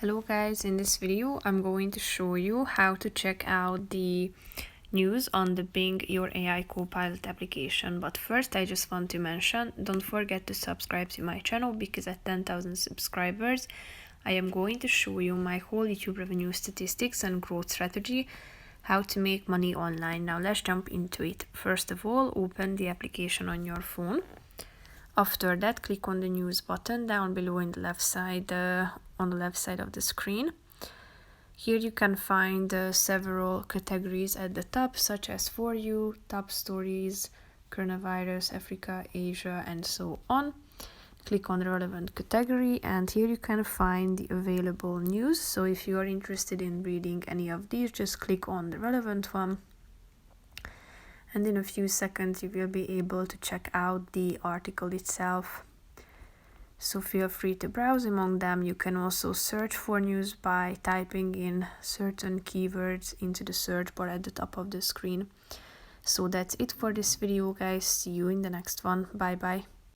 Hello guys, in this video I'm going to show you how to check out the news on the Bing Your AI Copilot application. But first I just want to mention, don't forget to subscribe to my channel because at 10,000 subscribers I am going to show you my whole YouTube revenue statistics and growth strategy, how to make money online. Now let's jump into it. First of all, open the application on your phone. After that, click on the news button down below in the left side, on the left side of the screen. Here you can find several categories at the top, such as For You, Top Stories, Coronavirus, Africa, Asia, and so on. Click on the relevant category, and here you can find the available news. So if you are interested in reading any of these, just click on the relevant one. And in a few seconds you will be able to check out the article itself. So feel free to browse among them. You can also search for news by typing in certain keywords into the search bar at the top of the screen. So that's it for this video, guys. See you in the next one. Bye bye.